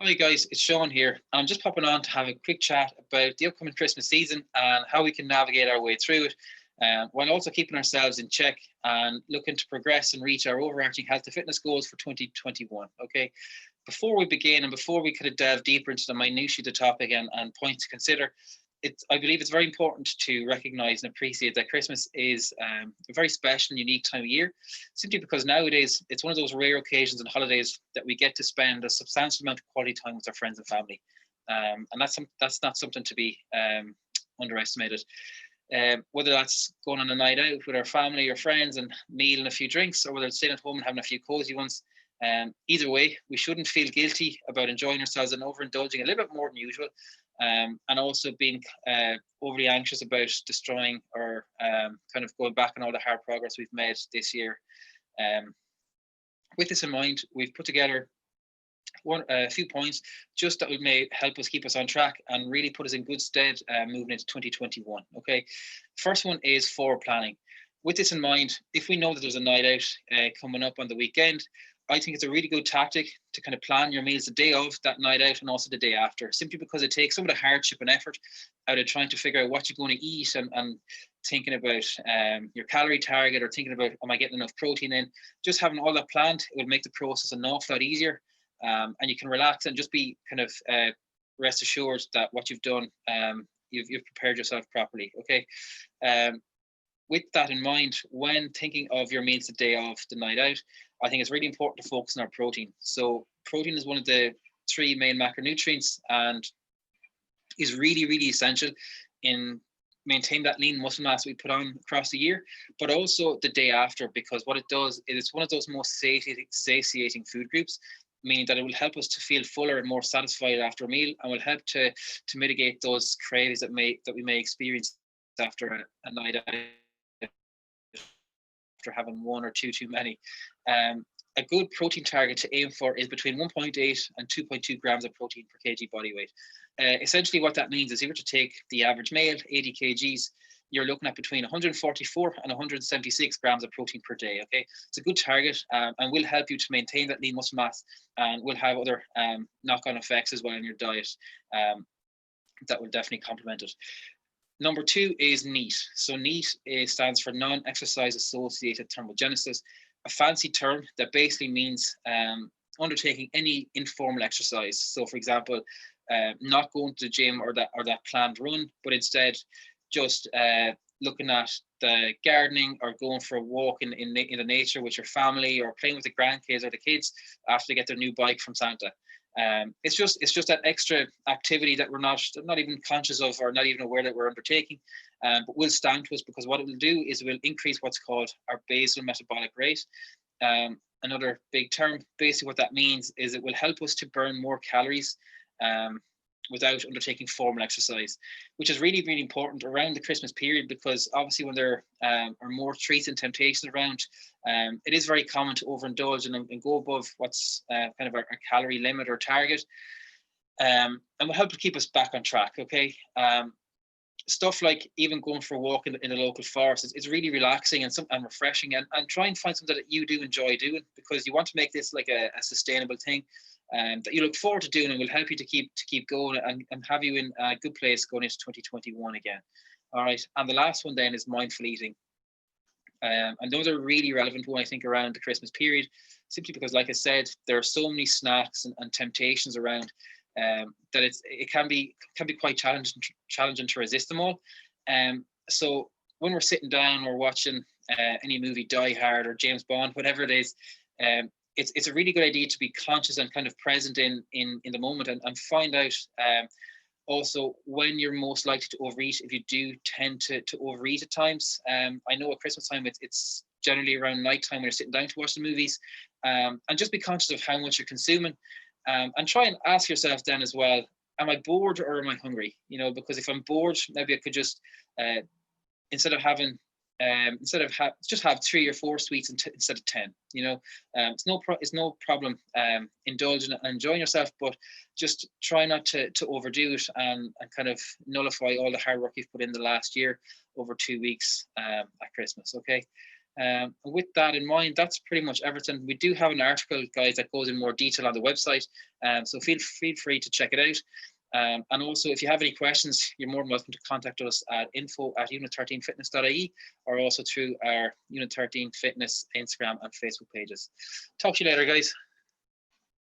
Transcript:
Hi guys, it's Sean here. I'm just popping on to have a quick chat about the upcoming Christmas season and how we can navigate our way through it, while also keeping ourselves in check and looking to progress and reach our overarching health and fitness goals for 2021. Okay, before we begin and before we kind of delve deeper into the minutiae of the topic and points to consider, I believe it's very important to recognise and appreciate that Christmas is a very special and unique time of year, simply because nowadays it's one of those rare occasions and holidays that we get to spend a substantial amount of quality time with our friends and family, and that's not something to be underestimated. Whether that's going on a night out with our family or friends and meal and a few drinks, or whether it's staying at home and having a few cozy ones. Either way, we shouldn't feel guilty about enjoying ourselves and overindulging a little bit more than usual, and also being overly anxious about destroying or kind of going back on all the hard progress we've made this year. With this in mind, we've put together a few points just that may help us keep us on track and really put us in good stead moving into 2021. Okay, first one is forward planning. With this in mind, if we know that there's a night out coming up on the weekend, I think it's a really good tactic to kind of plan your meals the day of that night out and also the day after, simply because it takes some of the hardship and effort out of trying to figure out what you're going to eat and thinking about your calorie target, or thinking about, am I getting enough protein in? Just having all that planned, it will make the process an awful lot easier, and you can relax and just be kind of rest assured that what you've done, you've prepared yourself properly. Okay. With that in mind, when thinking of your meals the day of the night out, I think it's really important to focus on our protein. So protein is one of the three main macronutrients and is really, really essential in maintaining that lean muscle mass we put on across the year, but also the day after, because what it does is it's one of those most satiating food groups, meaning that it will help us to feel fuller and more satisfied after a meal, and will help to mitigate those cravings that we may experience after a night out, after having one or two too many. A good protein target to aim for is between 1.8 and 2.2 grams of protein per kg body weight. Essentially what that means is, if you were to take the average male, 80 kgs, you're looking at between 144 and 176 grams of protein per day. Okay, it's a good target, and will help you to maintain that lean muscle mass, and will have other knock-on effects as well in your diet that will definitely complement it. Number two is NEAT. So NEAT stands for non-exercise associated thermogenesis, a fancy term that basically means undertaking any informal exercise. So, for example, not going to the gym or that planned run, but instead just looking at the gardening or going for a walk in the nature with your family, or playing with the grandkids or the kids after they get their new bike from Santa. It's just that extra activity that we're not even conscious of, or not even aware that we're undertaking, but will stand to us, because what it will do is it will increase what's called our basal metabolic rate. Another big term. Basically what that means is it will help us to burn more calories without undertaking formal exercise, which is really, really important around the Christmas period, because obviously when there are more treats and temptations around, it is very common to overindulge and go above what's kind of our calorie limit or target, and will help to keep us back on track. Okay. Stuff like even going for a walk in the local forest is really relaxing and refreshing, and try and find something that you do enjoy doing, because you want to make this like a sustainable thing that you look forward to doing, and will help you to keep going and have you in a good place going into 2021 again. All right, and the last one then is mindful eating. And those are really relevant when I think around the Christmas period, simply because, like I said, there are so many snacks and temptations around, that it can be quite challenging to resist them all. So when we're sitting down or watching any movie, Die Hard or James Bond, whatever it is, it's a really good idea to be conscious and kind of present in the moment, and find out also when you're most likely to overeat, if you do tend to overeat at times. I know at Christmas time it's generally around nighttime when you're sitting down to watch the movies, and just be conscious of how much you're consuming. And try and ask yourself then as well, am I bored or am I hungry? Because if I'm bored, maybe I could just instead of just have 3 or 4 sweets instead of 10. It's no problem indulging and enjoying yourself, but just try not to overdo it and kind of nullify all the hard work you've put in the last year over 2 weeks at Christmas. Okay. With that in mind, that's pretty much everything. We do have an article, guys, that goes in more detail on the website, so feel free to check it out. And also, if you have any questions, you're more than welcome to contact us at info@unit13fitness.ie, or also through our Unit 13 Fitness Instagram and Facebook pages. Talk to you later, guys.